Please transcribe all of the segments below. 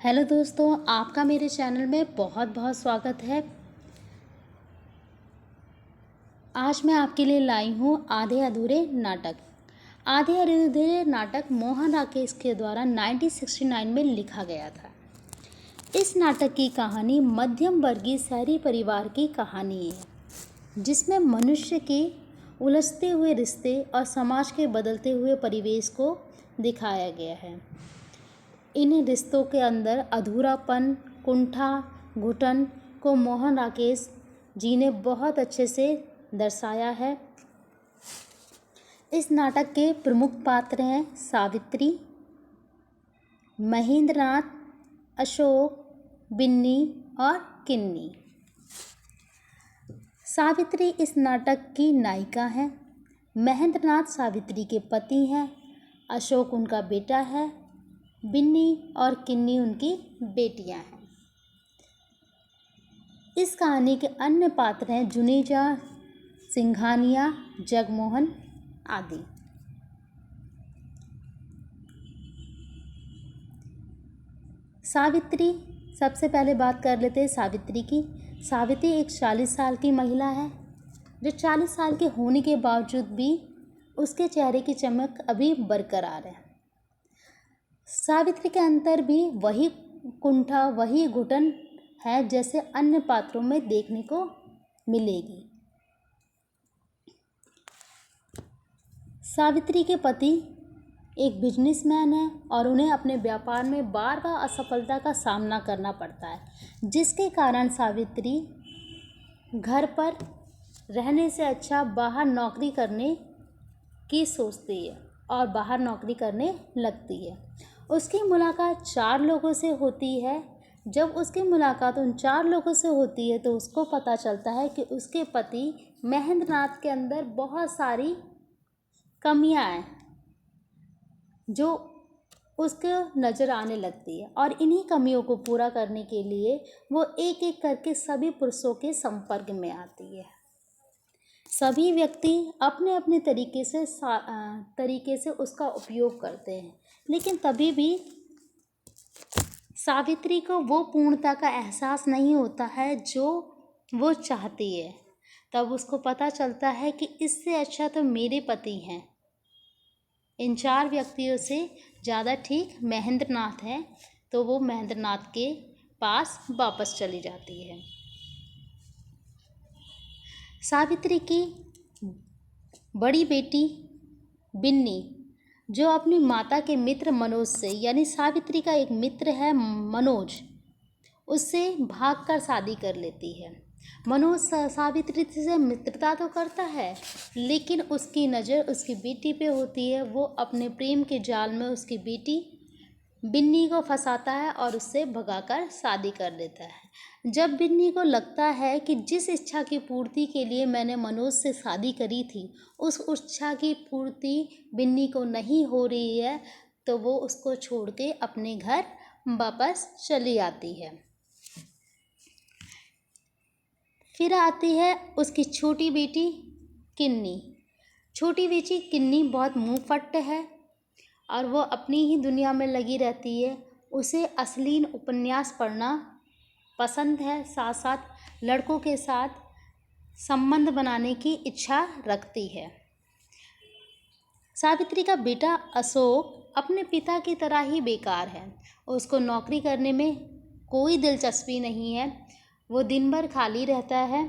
Hello दोस्तों, आपका मेरे चैनल में बहुत बहुत स्वागत है। आज मैं आपके लिए लाई हूँ आधे अधूरे नाटक। आधे अधूरे नाटक मोहन राकेश के द्वारा 1969 में लिखा गया था। इस नाटक की कहानी मध्यम वर्गीय शहरी परिवार की कहानी है, जिसमें मनुष्य के उलझते हुए रिश्ते और समाज के बदलते हुए परिवेश को दिखाया गया है। इन रिश्तों के अंदर अधूरापन, कुंठा, घुटन को मोहन राकेश जी ने बहुत अच्छे से दर्शाया है। इस नाटक के प्रमुख पात्र हैं सावित्री, महेंद्रनाथ, अशोक, बिन्नी और किन्नी। सावित्री इस नाटक की नायिका है। महेंद्रनाथ सावित्री के पति हैं। अशोक उनका बेटा है। बिन्नी और किन्नी उनकी बेटियां हैं। इस कहानी के अन्य पात्र हैं जुनेजा, सिंघानिया, जगमोहन आदि। सावित्री, सबसे पहले बात कर लेते हैं सावित्री की। सावित्री एक 40 साल की महिला है, जो 40 साल के होने के बावजूद भी उसके चेहरे की चमक अभी बरकरार है। सावित्री के अंदर भी वही कुंठा, वही घुटन है जैसे अन्य पात्रों में देखने को मिलेगी। सावित्री के पति एक बिजनेसमैन है और उन्हें अपने व्यापार में बार बार असफलता का सामना करना पड़ता है, जिसके कारण सावित्री घर पर रहने से अच्छा बाहर नौकरी करने की सोचती है और बाहर नौकरी करने लगती है। उसकी मुलाकात 4 लोगों से होती है। जब उसकी मुलाकात उन 4 लोगों से होती है तो उसको पता चलता है कि उसके पति महेंद्रनाथ के अंदर बहुत सारी कमियां हैं जो उसके नज़र आने लगती है, और इन्हीं कमियों को पूरा करने के लिए वो एक एक करके सभी पुरुषों के संपर्क में आती है। सभी व्यक्ति अपने अपने तरीके से उसका उपयोग करते हैं, लेकिन तभी भी सावित्री को वो पूर्णता का एहसास नहीं होता है जो वो चाहती है। तब उसको पता चलता है कि इससे अच्छा तो मेरे पति हैं। इन 4 व्यक्तियों से ज़्यादा ठीक महेंद्रनाथ है, तो वो महेंद्रनाथ के पास वापस चली जाती है। सावित्री की बड़ी बेटी बिन्नी, जो अपनी माता के मित्र मनोज से, यानी सावित्री का एक मित्र है मनोज, उससे भागकर शादी कर लेती है। मनोज सावित्री से मित्रता तो करता है, लेकिन उसकी नज़र उसकी बेटी पे होती है। वो अपने प्रेम के जाल में उसकी बेटी बिन्नी को फंसाता है और उससे भगाकर शादी कर देता है। जब बिन्नी को लगता है कि जिस इच्छा की पूर्ति के लिए मैंने मनोज से शादी करी थी, उस इच्छा की पूर्ति बिन्नी को नहीं हो रही है, तो वो उसको छोड़ के अपने घर वापस चली आती है। फिर आती है उसकी छोटी बेटी किन्नी। छोटी बेटी किन्नी बहुत मुंहफट है और वो अपनी ही दुनिया में लगी रहती है। उसे अश्लील उपन्यास पढ़ना पसंद है, साथ साथ लड़कों के साथ संबंध बनाने की इच्छा रखती है। सावित्री का बेटा अशोक अपने पिता की तरह ही बेकार है। उसको नौकरी करने में कोई दिलचस्पी नहीं है। वो दिन भर खाली रहता है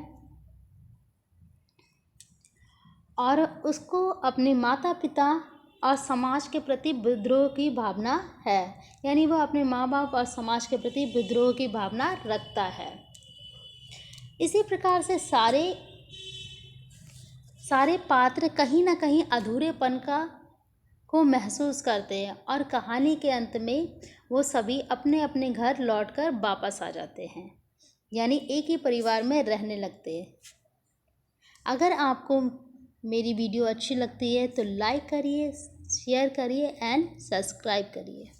और उसको अपने माता पिता और समाज के प्रति विद्रोह की भावना है, यानी वह अपने माँ बाप और समाज के प्रति विद्रोह की भावना रखता है। इसी प्रकार से सारे पात्र कहीं ना कहीं अधूरेपन को महसूस करते हैं और कहानी के अंत में वो सभी अपने अपने घर लौटकर वापस आ जाते हैं, यानी एक ही परिवार में रहने लगते हैं। अगर आपको मेरी वीडियो अच्छी लगती है तो लाइक करिए, शेयर करिए एंड सब्सक्राइब करिए।